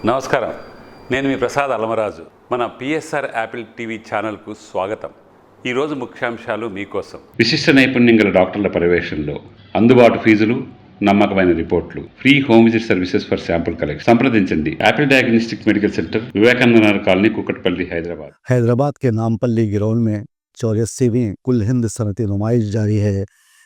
నమస్కారం, నేను మీ ప్రసాద్ అలమరాజు. మన పిఎస్ఆర్ యాపిల్ టీవీ ఛానల్కు స్వాగతం. ఈరోజు ముఖ్యాంశాలు మీకోసం. విశిష్ట నైపుణ్యం గల డాక్టర్ల పర్యవేక్షణలో అందుబాటు ఫీజులు, నమ్మకమైన రిపోర్ట్లు, free home visit services for sample collection. సంప్రదించండి Apple diagnostic medical centre, Vivekananda Nagar colony, Kukatpally, Hyderabad के नामपल्ली ग्राउंड में 84वीं कुल हिंद सनती नुमाइश जारी है,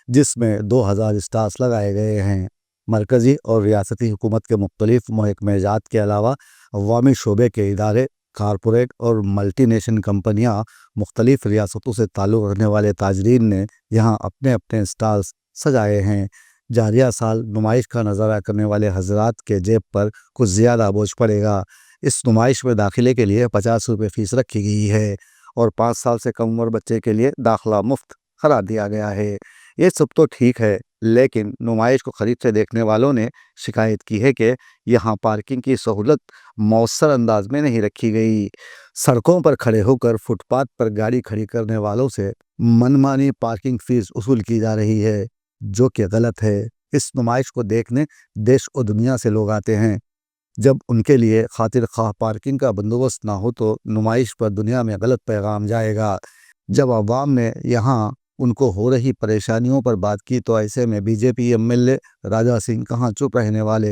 जिसमें 2000 स्टाल्स लगाए गए हैं। मरकजी और रियासती हुकूमत के मुख्तलिफ महकमेजात के अलावा अवामी शोबे के इदारे, कारपोरेट और मल्टीनेशनल कंपनियां, मुख्तलिफ रियासतों से ताल्लुक़ रखने वाले ताजरीन ने यहाँ अपने अपने स्टाल्स सजाए हैं। जारिया साल नुमाइश का नज़ारा करने वाले हजरात के जेब पर कुछ ज़्यादा बोझ पड़ेगा। इस नुमाइश में दाखिले के लिए 50 रुपये फ़ीस रखी गई है और 5 साल से कम उम्र बच्चे के लिए दाखिला मुफ्त करार दिया गया है। ये सब तो ठीक है, लेकिन नुमाइश को करीब से देखने वालों ने शिकायत की है कि यहाँ पार्किंग की सहूलत मौसर अंदाज में नहीं रखी गई। सड़कों पर खड़े होकर फुटपाथ पर गाड़ी खड़ी करने वालों से मनमानी पार्किंग फीस वसूल की जा रही है, जो कि गलत है। इस नुमाइश को देखने देश और दुनिया से लोग आते हैं। जब उनके लिए खातिर खाह पार्किंग का बंदोबस्त ना हो तो नुमाइश पर दुनिया में गलत पैगाम जाएगा। जब अवाम ने यहाँ उनको हो रही परेशानियों पर बात की तो ऐसे में बीजेपी एमएलए राजा सिंह कहाँ चुप रहने वाले।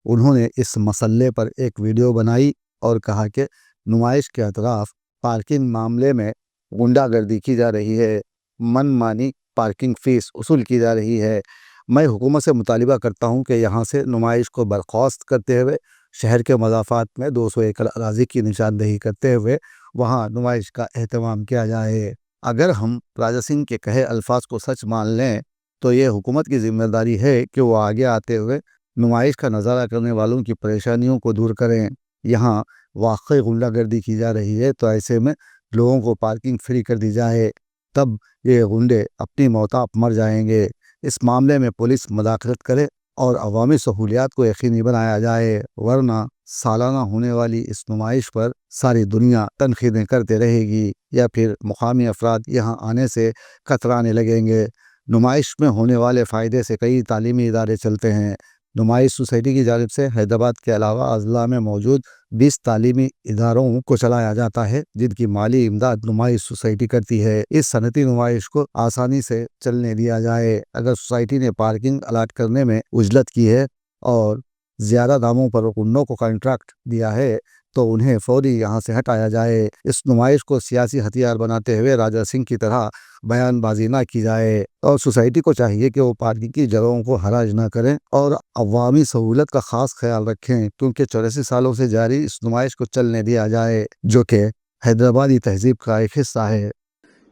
उन्होंने इस मसले पर एक वीडियो बनाई और कहा कि नुमाइश के अतराफ पार्किंग मामले में गुंडागर्दी की जा रही है, मनमानी पार्किंग फ़ीस वसूल की जा रही है। मैं हुकूमत से मुतालिबा करता हूँ कि यहाँ से नुमाइश को बर्खास्त करते हुए शहर के मज़ाफ़ात में 200 एकड़ अराज़ी की निशानदेही करते हुए वहाँ नुमाइश का एहतमाम किया जाए। अगर हम राजा सिंह के कहे अल्फाज को सच मान लें तो ये हुकूमत की ज़िम्मेदारी है कि वो आगे आते हुए नुमाइश का नज़ारा करने वालों की परेशानियों को दूर करें। यहाँ वाकई गुंडागर्दी की जा रही है तो ऐसे में लोगों को पार्किंग फ्री कर दी जाए, तब ये गुंडे अपनी मौत आप मर जाएंगे। इस मामले में पुलिस मदाखलत करे और अवामी सहूलियात को यकीनी बनाया जाए, वरना सालाना होने वाली इस नुमाइश पर सारी दुनिया तनकीदें करते रहेगी या फिर मुकामी अफराद यहाँ आने से कतराने लगेंगे। नुमाइश में होने वाले फ़ायदे से कई तालीमी इदारे चलते हैं। नुमाइश सोसाइटी की जानिब से हैदराबाद के अलावा अजला में मौजूद 20 तालीमी इदारों को चलाया जाता है, जिनकी माली इमदाद नुमाइश सोसाइटी करती है। इस सनती नुमाइश को आसानी से चलने दिया जाए। अगर सोसाइटी ने पार्किंग अलाट करने में उजलत की है और ज़्यादा दामों पर गुंडों को कॉन्ट्रैक्ट दिया है तो उन्हें फौरी यहाँ से हटाया जाए। इस नुमाइश को सियासी हथियार बनाते हुए राजा सिंह की तरह बयानबाजी ना की जाए और सोसाइटी को चाहिए कि वो पार्किंग की जगहों को हराज ना करें और अवामी सहूलत का ख़ास ख्याल रखें, क्योंकि 84 सालों से जारी इस नुमाइश को चलने दिया जाए, जो कि हैदराबादी तहजीब का एक हिस्सा है।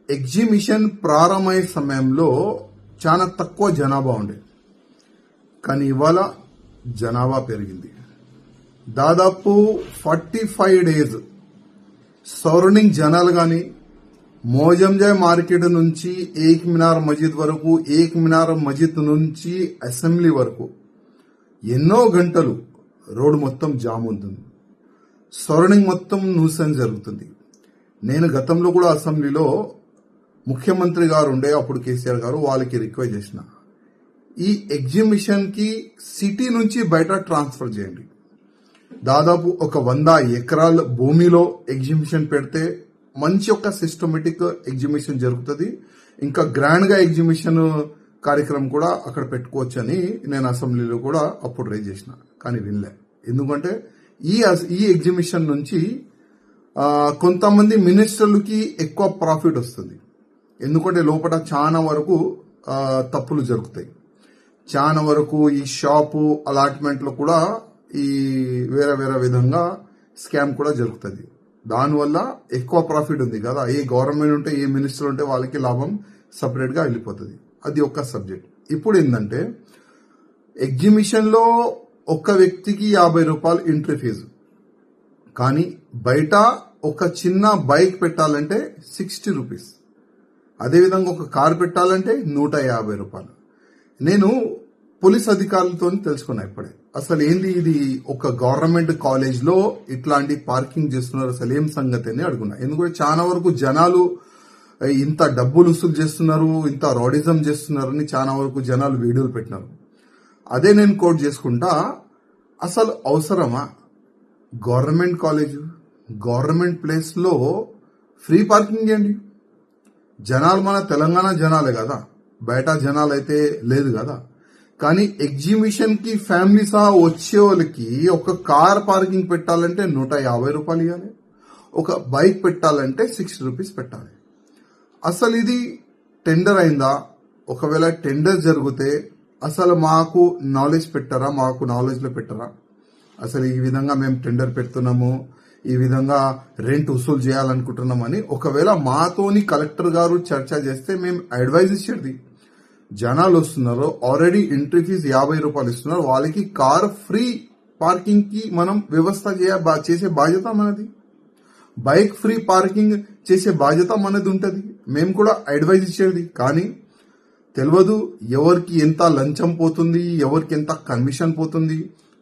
ఎగ్జిబిషన్ ప్రారంభమయ్యే సమయంలో చాలా తక్కువ జనాభా ఉండే, కానీ ఇవాళ జనాభా పెరిగింది. దాదాపు 45 డేస్ సరౌండింగ్ జనాలు కానీ మోజంజాయ్ మార్కెట్ నుంచి ఏక్ మినార్ మస్జిద్ వరకు, ఏక్ మినార్ మస్జిద్ నుంచి అసెంబ్లీ వరకు ఎన్నో గంటలు రోడ్డు మొత్తం జామ్ ఉంటుంది. సరౌండింగ్ మొత్తం న్యూసెన్స్ జరుగుతుంది. నేను గతంలో కూడా అసెంబ్లీలో ముఖ్యమంత్రి గారు ఉండే, అప్పుడు కేసీఆర్ గారు, వాళ్ళకి రిక్వెస్ట్ చేసిన ఈ ఎగ్జిబిషన్ కి సిటీ నుంచి బయట ట్రాన్స్ఫర్ చేయండి. దాదాపు ఒక 100 ఎకరాల భూమిలో ఎగ్జిబిషన్ పెడితే మంచి ఒక సిస్టమేటిక్ ఎగ్జిబిషన్ జరుగుతుంది. ఇంకా గ్రాండ్ గా ఎగ్జిబిషన్ కార్యక్రమం కూడా అక్కడ పెట్టుకోవచ్చని నేను అసెంబ్లీలో కూడా అప్పుడు రైజ్ చేసిన, కానీ వినలే. ఎందుకంటే ఈ ఎగ్జిబిషన్ నుంచి కొంతమంది మినిస్టర్లకి ఎక్కువ ప్రాఫిట్ వస్తుంది. ఎందుకంటే లోపల చాలా వరకు తప్పులు జరుగుతాయి. చాలా వరకు ఈ షాపు అలాట్మెంట్లో కూడా ఈ వేరే వేరే విధంగా స్కామ్ కూడా జరుగుతుంది. దానివల్ల ఎక్కువ ప్రాఫిట్ ఉంది కదా, ఏ గవర్నమెంట్ ఉంటే ఏ మినిస్టర్ ఉంటే వాళ్ళకి లాభం సపరేట్ గా వెళ్ళిపోతుంది. అది ఒక సబ్జెక్ట్. ఇప్పుడు ఏంటంటే ఎగ్జిబిషన్ లో ఒక్క వ్యక్తికి 50 రూపాయలు ఎంట్రీ ఫీజు, కానీ బయట ఒక చిన్న బైక్ పెట్టాలంటే 60 రూపీస్, అదేవిధంగా ఒక కార్ పెట్టాలంటే 150 రూపాయలు. నేను పోలీస్ అధికారులతో తెలుసుకున్నా ఇప్పుడే అసలు ఏంది ఇది, ఒక గవర్నమెంట్ కాలేజ్ లో ఇట్లాంటి పార్కింగ్ చేస్తున్నారు, అసలు ఏం సంగతి అని అడుగున్నా. ఎందుకంటే చాలా వరకు జనాలు ఇంత డబ్బులు వసూలు చేస్తున్నారు, ఇంత రౌడిజం చేస్తున్నారని చాలా వరకు జనాలు వీడియోలు పెట్టినారు. అదే నేను కోట్ చేసుకుంటా, అసలు అవసరమా? గవర్నమెంట్ కాలేజ్, గవర్నమెంట్ ప్లేస్లో ఫ్రీ పార్కింగ్ చేయండి. జనాలు మన తెలంగాణ జనాలే కదా, బయట జనాలు అయితే లేదు కదా. కానీ ఎగ్జిబిషన్కి ఫ్యామిలీ సహా వచ్చే వాళ్ళకి ఒక కార్ పార్కింగ్ పెట్టాలంటే 150 రూపాయలు ఇవ్వాలి, ఒక బైక్ పెట్టాలంటే 60 రూపీస్ పెట్టాలి. అసలు ఇది టెండర్ అయిందా? ఒకవేళ టెండర్ జరిగితే అసలు మాకు నాలెడ్జ్ పెట్టారా, మాకు నాలెడ్జ్లో పెట్టారా? అసలు ఈ విధంగా మేము టెండర్ పెడుతున్నాము, ఈ విధంగా రెంట్ వసూలు చేయాలనుకుంటున్నామని ఒకవేళ మాతోని కలెక్టర్ గారు చర్చ చేస్తే మేము అడ్వైజ్ ఇచ్చేది. జనాలు వస్తున్నారు, ఆల్రెడీ ఎంట్రీ ఫీజు 50 రూపాయలు ఇస్తున్నారు, వాళ్ళకి కార్ ఫ్రీ పార్కింగ్ కి మనం వ్యవస్థ చేసే బాధ్యత మనది. బైక్ ఫ్రీ పార్కింగ్ చేసే బాధ్యత మనది ఉంటుంది. మేము కూడా అడ్వైజ్ ఇచ్చేది. కానీ తెలియదు ఎవరికి ఎంత లంచం పోతుంది, ఎవరికి ఎంత కమిషన్ పోతుంది.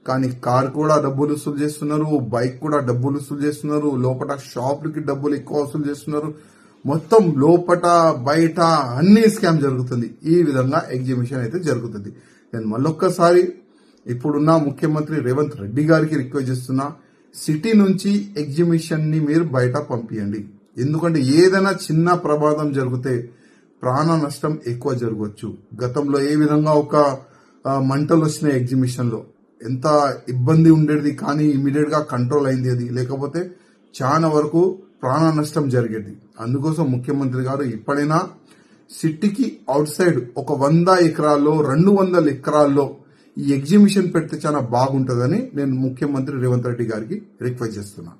కానీ కార్ కూడా డబ్బులు వసూలు చేస్తున్నారు, బైక్ కూడా డబ్బులు వసూలు చేస్తున్నారు, లోపల షాపులకి డబ్బులు ఎక్కువ వసూలు చేస్తున్నారు. మొత్తం లోపట బయట అన్ని స్కామ్ జరుగుతుంది. ఈ విధంగా ఎగ్జిబిషన్ అయితే జరుగుతుంది. నేను మళ్ళొక్కసారి ఇప్పుడున్న ముఖ్యమంత్రి రేవంత్ రెడ్డి గారికి రిక్వెస్ట్ చేస్తున్నా, సిటీ నుంచి ఎగ్జిబిషన్ ని మీరు బయట పంపించండి. ఎందుకంటే ఏదైనా చిన్న ప్రమాదం జరిగితే ప్రాణ నష్టం ఎక్కువ జరగవచ్చు. గతంలో ఏ విధంగా ఒక మంటలు వచ్చిన ఎగ్జిబిషన్ లో ఎంత ఇబ్బంది ఉండేది, కానీ ఇమీడియట్ గా కంట్రోల్ అయింది అది. లేకపోతే చాలా వరకు ప్రాణ నష్టం జరిగేది. అందుకోసం ముఖ్యమంత్రి గారు ఇప్పుడైనా సిటీకి అవుట్ సైడ్ ఒక 100 ఎకరాల్లో 200 ఎకరాల్లో ఈ ఎగ్జిబిషన్ పెడితే చాలా బాగుంటుందని నేను ముఖ్యమంత్రి రేవంత్ రెడ్డి గారికి రిక్వెస్ట్ చేస్తున్నా.